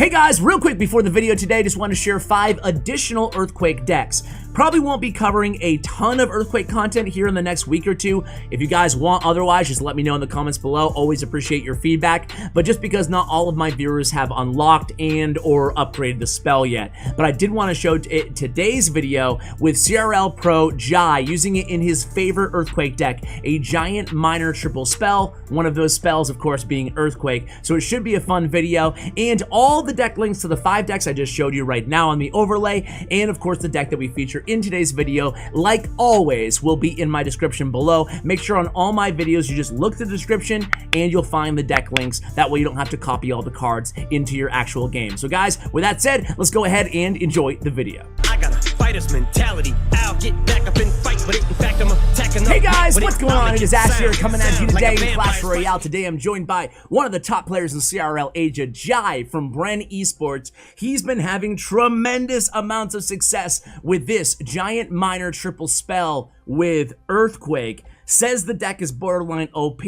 Hey guys, real quick before the video today, just want to share 5 additional Earthquake decks. Probably won't be covering a ton of Earthquake content here in the next week or two. If you guys want otherwise, just let me know in the comments below. Always appreciate your feedback. But just because not all of my viewers have unlocked and or upgraded the spell yet. But I did want to show today's video with CRL Pro Jaii using it in his favorite Earthquake deck, a giant minor triple spell. One of those spells, of course, being Earthquake. So it should be a fun video. And all the deck links to the 5 decks I just showed you right now on the overlay, and of course the deck that we feature in today's video, like always, will be in my description below. Make sure on all my videos you just look at the description and you'll find the deck links. That way you don't have to copy all the cards into your actual game. So guys, with that said, let's go ahead and enjoy the video. I got a fighter's mentality. I'll get back up and fight, but in fact I'm attacking. Hey guys, what's going on? It is Ash here coming at you today in Clash Royale. Today I'm joined by one of the top players in CRL Asia, Jaii from Bren Esports. He's been having tremendous amounts of success with this giant minor triple spell with Earthquake. Says the deck is borderline OP.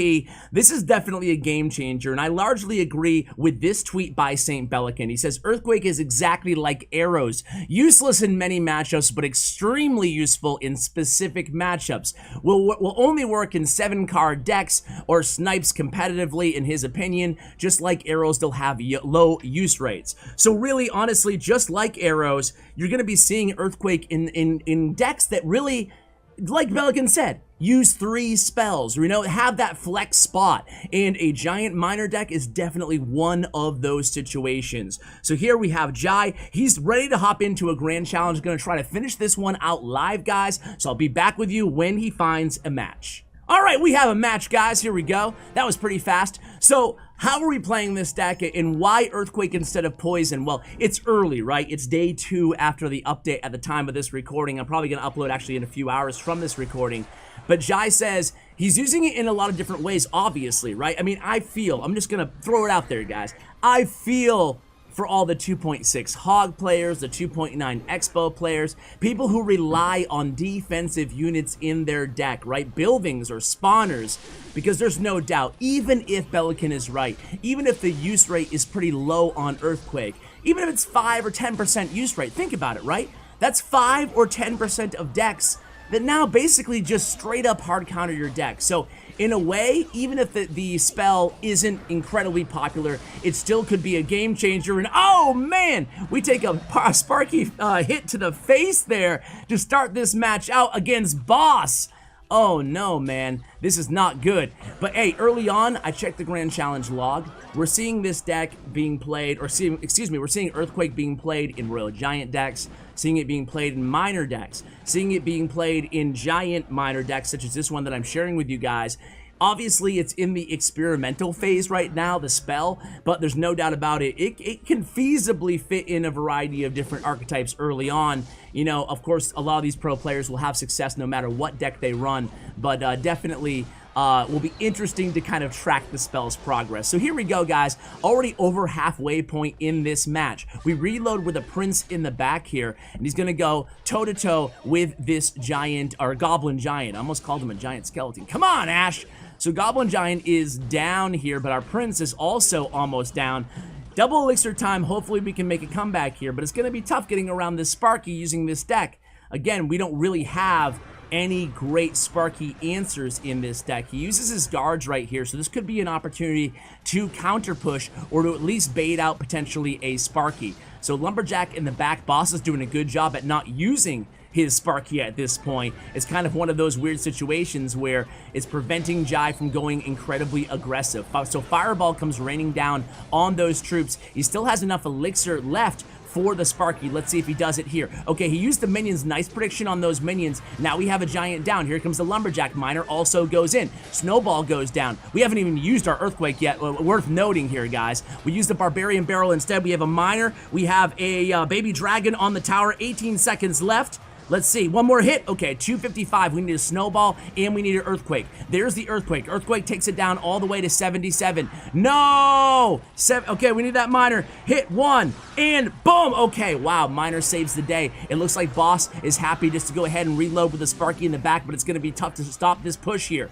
This is definitely a game changer, and I largely agree with this tweet by St. Bellican. He says, Earthquake is exactly like arrows. Useless in many matchups, but extremely useful in specific matchups. Will only work in 7-card decks or snipes competitively, in his opinion. Just like arrows, they'll have low use rates. So really, honestly, just like arrows, you're going to be seeing Earthquake in decks that really, like Bellican said, use 3 spells, have that flex spot, and a giant minor deck is definitely one of those situations. So here we have Jaii. He's ready to hop into a grand challenge. Going to try to finish this one out live, guys, so I'll be back with you when he finds a match. All right, we have a match, guys. Here we go. That was pretty fast. So how are we playing this deck, and why Earthquake instead of Poison? Well, it's early, right? It's day 2 after the update at the time of this recording. I'm probably going to upload actually in a few hours from this recording. But Jaii says he's using it in a lot of different ways, obviously, right? I mean, I'm just going to throw it out there, guys. I feel for all the 2.6 Hog players, the 2.9 Expo players, people who rely on defensive units in their deck, right? Buildings or spawners, because there's no doubt, even if Bellican is right, even if the use rate is pretty low on Earthquake, even if it's 5 or 10% use rate, think about it, right? That's 5 or 10% of decks that now basically just straight up hard counter your deck. So in a way, even if the spell isn't incredibly popular, it still could be a game changer. And oh man, we take a Sparky hit to the face there to start this match out against Boss. Oh no, man, this is not good. But hey, early on, I checked the Grand Challenge log. We're seeing this deck being played, we're seeing Earthquake being played in Royal Giant decks, seeing it being played in minor decks, seeing it being played in giant minor decks, such as this one that I'm sharing with you guys. Obviously, it's in the experimental phase right now, the spell, but there's no doubt about it. It can feasibly fit in a variety of different archetypes early on. Of course, a lot of these pro players will have success no matter what deck they run, but definitely will be interesting to kind of track the spell's progress. So here we go, guys. Already over halfway point in this match. We reload with a Prince in the back here, and he's going to go toe-to-toe with this giant, or Goblin Giant. I almost called him a giant skeleton. Come on, Ash! So Goblin Giant is down here, but our Prince is also almost down. Double elixir time. Hopefully we can make a comeback here, but it's going to be tough getting around this Sparky using this deck. Again, we don't really have any great Sparky answers in this deck. He uses his guards right here, so this could be an opportunity to counter push or to at least bait out potentially a Sparky. So Lumberjack in the back, Boss is doing a good job at not using his Sparky at this point. It's kind of one of those weird situations where it's preventing Jaii from going incredibly aggressive. So Fireball comes raining down on those troops. He still has enough elixir left for the Sparky. Let's see if he does it here. Okay, he used the minions. Nice prediction on those minions. Now we have a giant down. Here comes the Lumberjack miner. Also goes in. Snowball goes down. We haven't even used our Earthquake yet. Worth noting here, guys. We used the Barbarian Barrel instead. We have a miner. We have a baby dragon on the tower. 18 seconds left. Let's see, one more hit. Okay, 255. We need a Snowball, and we need an Earthquake. There's the Earthquake. Earthquake takes it down all the way to 77. No! Okay, we need that miner. Hit 1, and boom! Okay, wow, miner saves the day. It looks like Boss is happy just to go ahead and reload with the Sparky in the back, but it's going to be tough to stop this push here.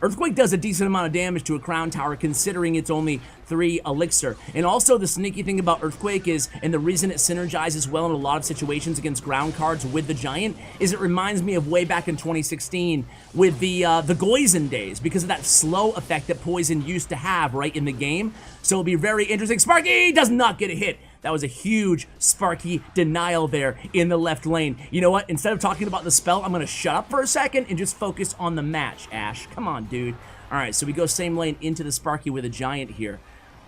Earthquake does a decent amount of damage to a crown tower considering it's only 3 elixir. And also the sneaky thing about Earthquake is, and the reason it synergizes well in a lot of situations against ground cards with the Giant, is it reminds me of way back in 2016 with the Goizen days, because of that slow effect that Poison used to have right in the game. So it'll be very interesting. Sparky does not get a hit. That was a huge Sparky denial there in the left lane. You know what? Instead of talking about the spell, I'm going to shut up for a second and just focus on the match, Ash. Come on, dude. All right, so we go same lane into the Sparky with a Giant here.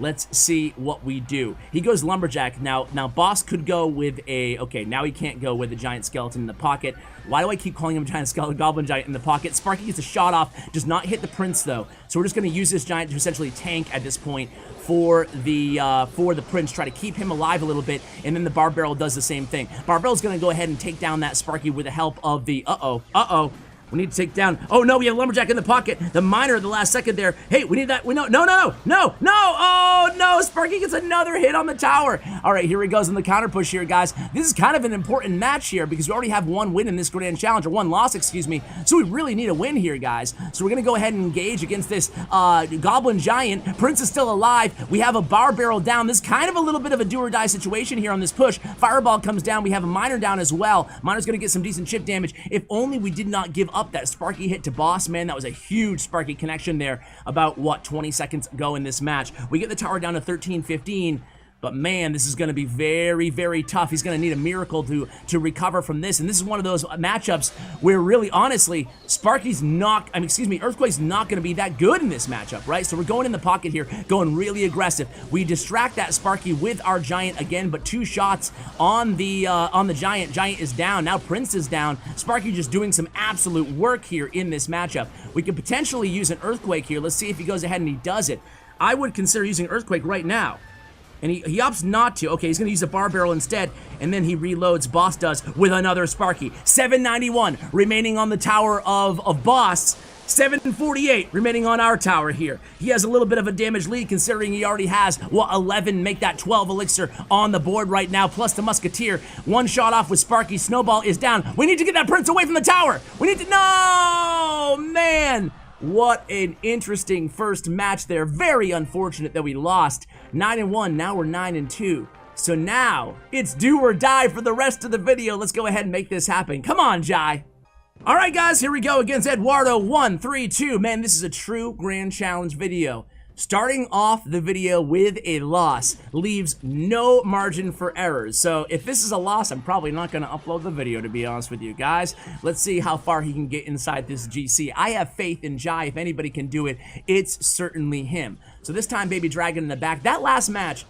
Let's see what we do. He goes Lumberjack. Now Boss could go with a... Okay, now he can't go with a Giant Skeleton in the pocket. Why do I keep calling him Giant Skeleton, Goblin Giant in the pocket? Sparky gets a shot off. Does not hit the Prince, though. So we're just going to use this Giant to essentially tank at this point for the Prince, try to keep him alive a little bit, and then the Bar Barrel does the same thing. Bar Barrel's going to go ahead and take down that Sparky with the help of the... We need to take down... Oh, no, we have Lumberjack in the pocket. The Miner at the last second there. Hey, we need that... No. Oh, no. Sparky gets another hit on the tower. All right, here he goes in the counter push here, guys. This is kind of an important match here because we already have 1 win in this Grand Challenge, or 1 loss, excuse me. So we really need a win here, guys. So we're going to go ahead and engage against this Goblin Giant. Prince is still alive. We have a Bar Barrel down. This is kind of a little bit of a do-or-die situation here on this push. Fireball comes down. We have a Miner down as well. Miner's going to get some decent chip damage. If only we did not give up that Sparky hit to Boss, man. That was a huge Sparky connection there about, what, 20 seconds ago in this match. We get the tower down to 13-15, but man, this is going to be very, very tough. He's going to need a miracle to recover from this, and this is one of those matchups where really, honestly, Earthquake's not going to be that good in this matchup, right? So we're going in the pocket here, going really aggressive. We distract that Sparky with our Giant again, but 2 shots on the Giant. Giant is down. Now Prince is down. Sparky just doing some absolute work here in this matchup. We could potentially use an Earthquake here. Let's see if he goes ahead and he does it. I would consider using Earthquake right now. And he opts not to. Okay, he's going to use a Bar Barrel instead, and then he reloads, Boss does, with another Sparky. 791 remaining on the tower of Boss. 748 remaining on our tower here. He has a little bit of a damage lead considering he already has, what, 11, make that 12 elixir on the board right now, plus the Musketeer. 1 shot off with Sparky. Snowball is down. We need to get that Prince away from the tower. We need to... No! Man! What an interesting first match there. Very unfortunate that we lost. 9-1, now we're 9-2. So now, it's do or die for the rest of the video. Let's go ahead and make this happen. Come on, Jaii. Alright guys, here we go against Eduardo 1-3-2. Man, this is a true Grand Challenge video. Starting off the video with a loss leaves no margin for errors. So if this is a loss, I'm probably not going to upload the video, to be honest with you guys. Let's see how far he can get inside this GC. I have faith in Jaii. If anybody can do it, it's certainly him. So this time, Baby Dragon in the back. That last match,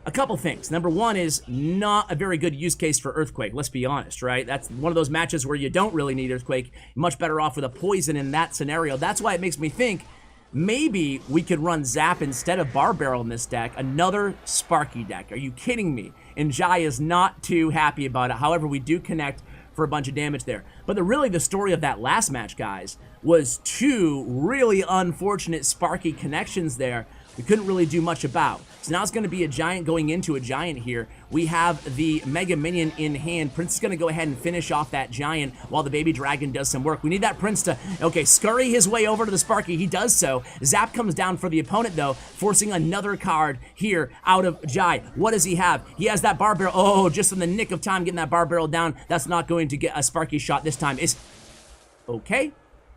a couple things. Number one is not a very good use case for Earthquake. Let's be honest, right? That's one of those matches where you don't really need Earthquake. Much better off with a Poison in that scenario. That's why it makes me think maybe we could run Zap instead of Bar Barrel in this deck. Another Sparky deck. Are you kidding me? And Jaii is not too happy about it. However, we do connect for a bunch of damage there. But really the story of that last match, guys, was 2 really unfortunate Sparky connections there we couldn't really do much about. So now it's going to be a Giant going into a Giant here. We have the Mega Minion in hand. Prince is going to go ahead and finish off that Giant while the Baby Dragon does some work. We need that Prince to, okay, scurry his way over to the Sparky. He does so. Zap comes down for the opponent, though, forcing another card here out of Jaii. What does he have? He has that Bar Barrel. Oh, just in the nick of time getting that Bar Barrel down. That's not going to get a Sparky shot this time. It's okay.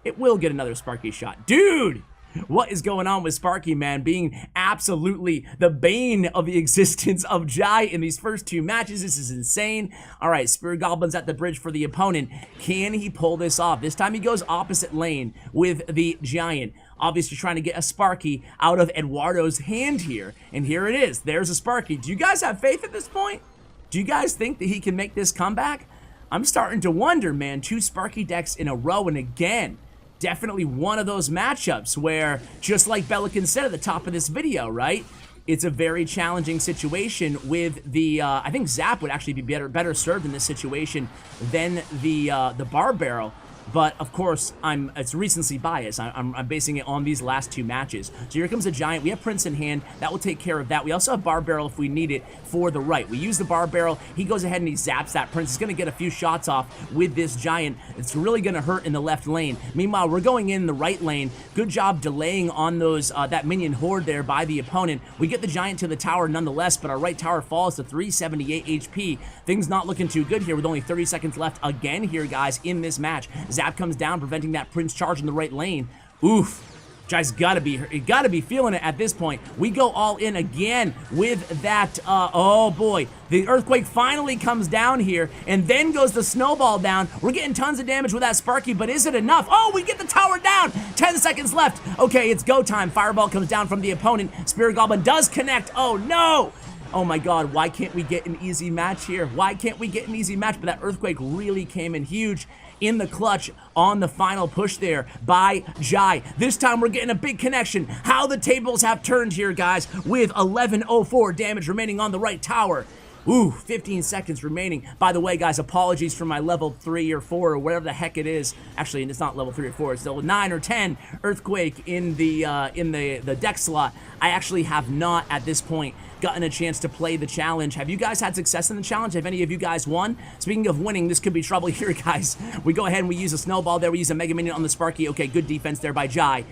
It will get another Sparky shot. Dude! What is going on with Sparky, man? Being absolutely the bane of the existence of Jaii in these first 2 matches. This is insane. All right, Spirit Goblin's at the bridge for the opponent. Can he pull this off? This time he goes opposite lane with the Giant. Obviously trying to get a Sparky out of Eduardo's hand here. And here it is. There's a Sparky. Do you guys have faith at this point? Do you guys think that he can make this comeback? I'm starting to wonder, man. 2 Sparky decks in a row, and again, definitely one of those matchups where, just like Belican said at the top of this video, right? It's a very challenging situation with the, I think Zap would actually be better served in this situation than the Bar Barrel. but of course, it's recency bias. I'm basing it on these last 2 matches. So here comes a Giant. We have Prince in hand. That will take care of that. We also have Bar Barrel if we need it for the right. We use the Bar Barrel. He goes ahead and he zaps that Prince. He's going to get a few shots off with this Giant. It's really going to hurt in the left lane. Meanwhile, we're going in the right lane. Good job delaying on those that minion horde there by the opponent. We get the Giant to the tower nonetheless, but our right tower falls to 378 HP. Things not looking too good here with only 30 seconds left again here, guys, in this match. Zap comes down, preventing that Prince charge in the right lane. Oof. Jai's gotta be feeling it at this point. We go all in again with that, oh boy. The Earthquake finally comes down here, and then goes the Snowball down. We're getting tons of damage with that Sparky, but is it enough? Oh, we get the tower down! 10 seconds left. Okay, it's go time. Fireball comes down from the opponent. Spirit Goblin does connect. Oh no! Oh my god, why can't we get an easy match here? Why can't we get an easy match? But that Earthquake really came in huge in the clutch on the final push there by Jaii. This time we're getting a big connection. How the tables have turned here, guys, with 1104 damage remaining on the right tower. Ooh, 15 seconds remaining. By the way, guys, apologies for my level 3 or 4 or whatever the heck it is. Actually, it's not level 3 or 4. It's level 9 or 10 Earthquake in the deck slot. I actually have not, at this point, gotten a chance to play the challenge. Have you guys had success in the challenge? Have any of you guys won? Speaking of winning, this could be trouble here, guys. We go ahead and we use a Snowball there. We use a Mega Minion on the Sparky. Okay, good defense there by Jaii.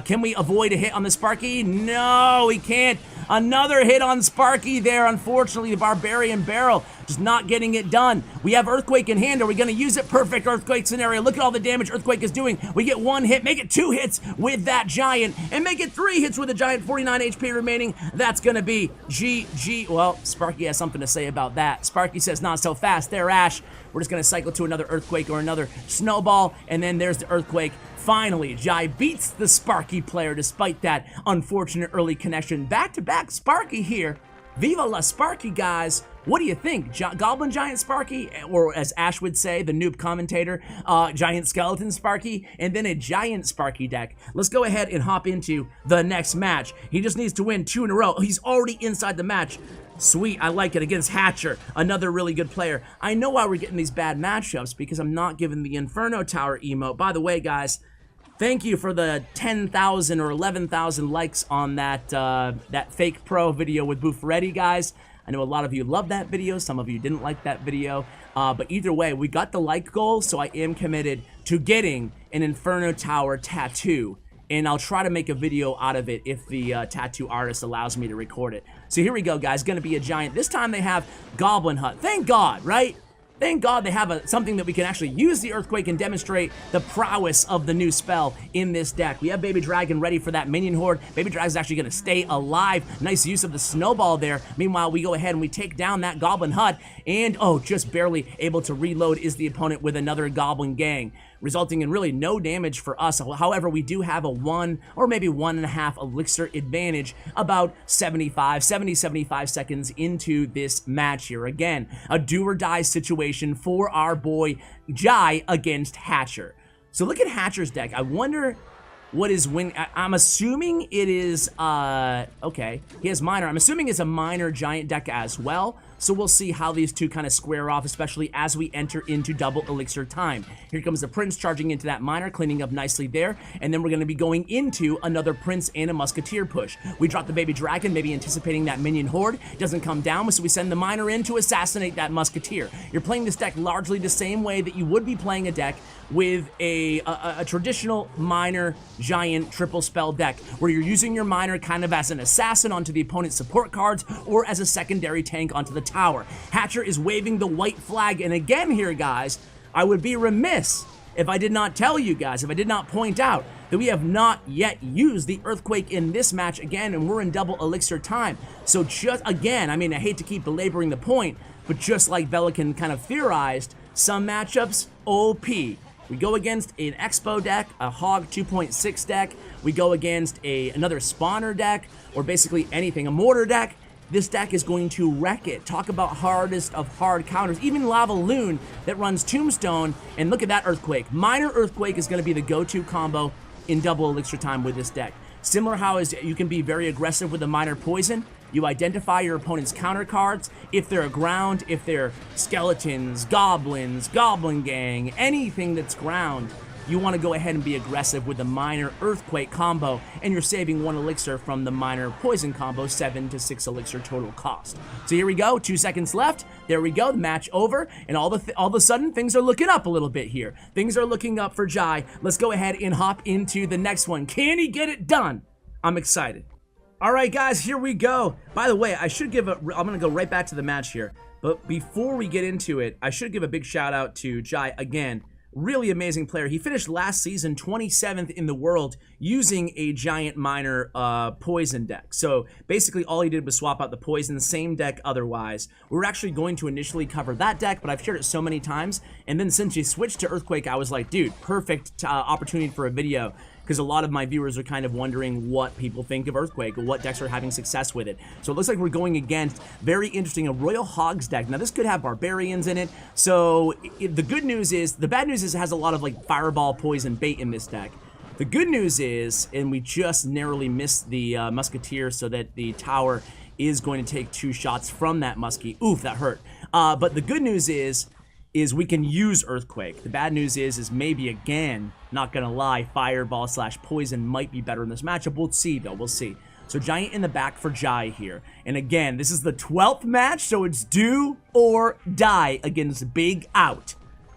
Can we avoid a hit on the Sparky? No, we can't. Another hit on Sparky there. Unfortunately, the Barbarian Barrel just not getting it done. We have Earthquake in hand. Are we going to use it? Perfect Earthquake scenario. Look at all the damage Earthquake is doing. We get 1 hit, make it 2 hits with that Giant, and make it 3 hits with the Giant. 49 HP remaining. That's going to be GG. Well, Sparky has something to say about that. Sparky says, not so fast there, Ash. We're just going to cycle to another Earthquake or another Snowball, and then there's the Earthquake. Finally, Jaii beats the Sparky player despite that unfortunate early connection. Back-to-back Sparky here. Viva la Sparky, guys. What do you think? Goblin Giant Sparky, or as Ash would say, the noob commentator, Giant Skeleton Sparky, and then a Giant Sparky deck. Let's go ahead and hop into the next match. He just needs to win 2 in a row. He's already inside the match. Sweet, I like it, against Hatcher, another really good player. I know why we're getting these bad matchups, because I'm not giving the Inferno Tower emote. By the way, guys, thank you for the 10,000 or 11,000 likes on that that fake pro video with Bufferetti, guys. I know a lot of you loved that video, some of you didn't like that video, but either way, we got the like goal, so I am committed to getting an Inferno Tower tattoo, and I'll try to make a video out of it if the tattoo artist allows me to record it. So here we go, guys, gonna be a Giant. This time they have Goblin Hut, thank God, right? Thank God they have something that we can actually use the Earthquake and demonstrate the prowess of the new spell in this deck. We have Baby Dragon ready for that minion horde. Baby Dragon's actually going to stay alive. Nice use of the Snowball there. Meanwhile, we go ahead and we take down that Goblin Hut. And, oh, just barely able to reload is the opponent with another Goblin Gang, resulting in really no damage for us. However, we do have a 1 or maybe 1.5 elixir advantage about 75 seconds into this match here. Again, a do or die situation for our boy Jaii against Hatcher. So look at Hatcher's deck. I wonder what is win. I'm assuming it is, okay, he has minor. I'm assuming it's a minor Giant deck as well. So we'll see how these two kind of square off, especially as we enter into double elixir time. Here comes the Prince charging into that minor, cleaning up nicely there. And then we're going to be going into another Prince and a Musketeer push. We drop the Baby Dragon, maybe anticipating that minion horde. Doesn't come down, so we send the minor in to assassinate that Musketeer. You're playing this deck largely the same way that you would be playing a deck with a traditional minor Giant triple spell deck, where you're using your minor kind of as an assassin onto the opponent's support cards or as a secondary tank onto the tower. Hatcher is waving the white flag, and again here, guys, I would be remiss if I did not tell you guys, if I did not point out that we have not yet used the Earthquake in this match again, and we're in double elixir time. So just again, I mean, I hate to keep belaboring the point, but just like Belican kind of theorized, some matchups OP. We go against an Expo deck, a Hog 2.6 deck. We go against another Spawner deck, or basically anything, a Mortar deck. This deck is going to wreck it. Talk about hardest of hard counters. Even Lava Loon that runs Tombstone, and look at that Earthquake. Minor Earthquake is going to be the go-to combo in double elixir time with this deck. Similar how you can be very aggressive with a Minor Poison. You identify your opponent's counter cards. If they're ground, if they're skeletons, goblins, goblin gang, anything that's ground, you want to go ahead and be aggressive with the minor earthquake combo, and you're saving 1 elixir from the minor poison combo, 7 to 6 elixir total cost. So here we go, 2 seconds left. There we go, the match over, and all of a sudden things are looking up a little bit here. Things are looking up for Jaii. Let's go ahead and hop into the next one. Can he get it done? I'm excited. All right, guys, here we go. By the way, I'm gonna go right back to the match here, but before we get into it, I should give a big shout out to Jaii again. Really amazing player. He finished last season 27th in the world using a giant minor poison deck. So basically all he did was swap out the poison, same deck otherwise. We were actually going to initially cover that deck, but I've shared it so many times. And then since he switched to Earthquake, I was like, dude, perfect opportunity for a video. Because a lot of my viewers are kind of wondering what people think of Earthquake or what decks are having success with it. So it looks like we're going against, very interesting, a Royal Hogs deck. Now this could have Barbarians in it. So the good news is, the bad news is it has a lot of like Fireball, Poison, Bait in this deck. The good news is, and we just narrowly missed the Musketeer so that the tower is going to take 2 shots from that Muskie. Oof, that hurt. But the good news is we can use Earthquake. The bad news is maybe again, not gonna lie, Fireball / Poison might be better in this matchup. We'll see though, we'll see. So Giant in the back for Jaii here. And again, this is the 12th match, so it's do or die against Big Out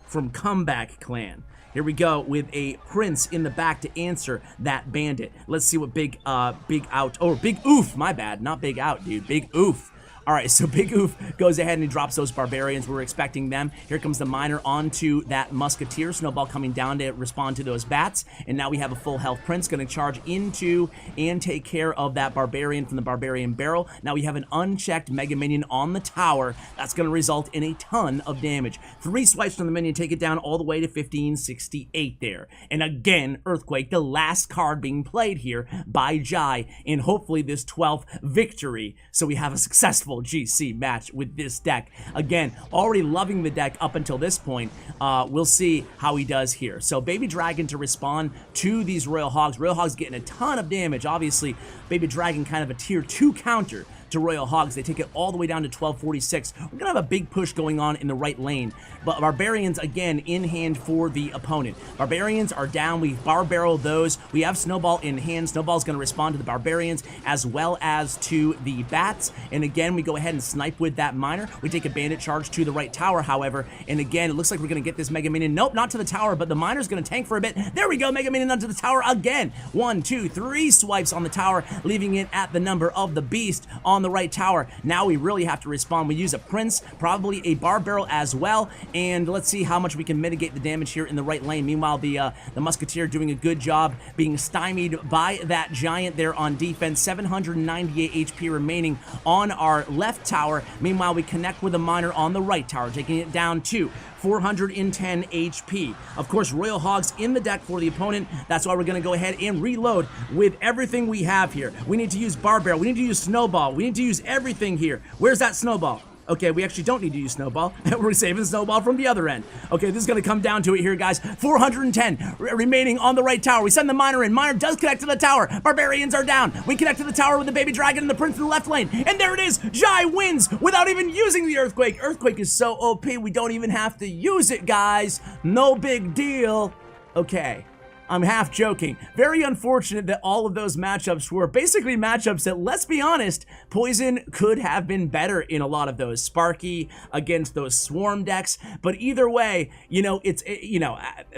from Comeback Clan. Here we go with a Prince in the back to answer that Bandit. Let's see what Big Out, or Big Oof, my bad, not Big Out, dude, Big Oof. All right, so Big Oof goes ahead and he drops those Barbarians. We're expecting them. Here comes the Miner onto that Musketeer. Snowball coming down to respond to those bats. And now we have a full health Prince going to charge into and take care of that Barbarian from the Barbarian Barrel. Now we have an unchecked Mega Minion on the tower. That's going to result in a ton of damage. 3 swipes from the minion, take it down all the way to 1568 there. And again, Earthquake, the last card being played here by Jaii, and hopefully this 12th victory. So we have a successful GC match with this deck. Again, already loving the deck up until this point. We'll see how he does here. So Baby Dragon to respond to these Royal Hogs. Royal Hogs getting a ton of damage. Obviously, Baby Dragon kind of a tier 2 counter to Royal Hogs. They take it all the way down to 1246. We're gonna have a big push going on in the right lane, but Barbarians again in hand for the opponent. Barbarians are down. We bar barrel those. We have Snowball in hand. Snowball's gonna respond to the Barbarians as well as to the bats, and again we go ahead and snipe with that Miner. We take a Bandit charge to the right tower, however, and again it looks like we're gonna get this Mega Minion. Nope, not to the tower, but the Miner's gonna tank for a bit. There we go, Mega Minion onto the tower again. 1, 2, 3 swipes on the tower, leaving it at the number of the Beast on the right tower. Now we really have to respond. We use a Prince, probably a Bar Barrel as well, and let's see how much we can mitigate the damage here in the right lane. Meanwhile, the Musketeer doing a good job being stymied by that Giant there on defense. 798 HP remaining on our left tower. Meanwhile, we connect with a Miner on the right tower, taking it down to 410 HP. Of course, Royal Hogs in the deck for the opponent. That's why we're going to go ahead and reload with everything we have here. We need to use Bar Barrel. We need to use Snowball. We need to use everything here. Where's that Snowball? Okay, we actually don't need to use Snowball. We're saving Snowball from the other end. Okay, this is going to come down to it here, guys. 410 remaining on the right tower. We send the Miner in. Miner does connect to the tower. Barbarians are down. We connect to the tower with the Baby Dragon and the Prince in the left lane. And there it is. Jaii wins without even using the Earthquake. Earthquake is so OP, we don't even have to use it, guys. No big deal. Okay. I'm half joking. Very unfortunate that all of those matchups were basically matchups that, let's be honest, Poison could have been better in a lot of those. Sparky against those Swarm decks, but either way, you know,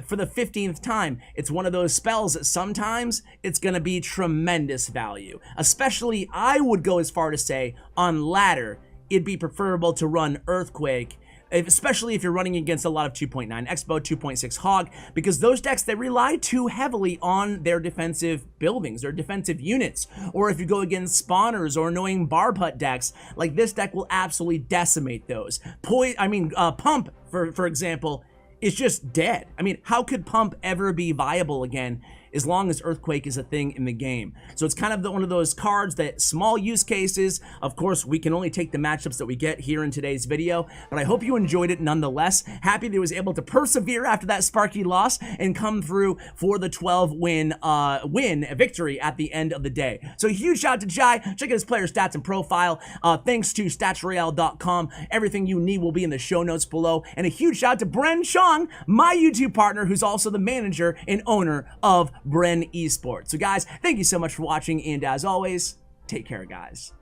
for the 15th time, it's one of those spells that sometimes it's gonna be tremendous value. Especially, I would go as far to say, on ladder, it'd be preferable to run Earthquake, especially if you're running against a lot of 2.9 Expo, 2.6 Hog, because those decks, they rely too heavily on their defensive buildings or defensive units. Or if you go against spawners or annoying barb hut decks, like this deck will absolutely decimate those. Pump, for example, is just dead. I mean, how could Pump ever be viable again as long as Earthquake is a thing in the game. So it's kind of one of those cards that small use cases. Of course, we can only take the matchups that we get here in today's video, but I hope you enjoyed it nonetheless. Happy that he was able to persevere after that Sparky loss and come through for the 12-win victory at the end of the day. So a huge shout out to Jaii. Check out his player stats and profile. Thanks to statsroyale.com. Everything you need will be in the show notes below. And a huge shout out to Bren Chong, my YouTube partner, who's also the manager and owner of Bren Esports. So guys, thank you so much for watching, and as always, take care, guys.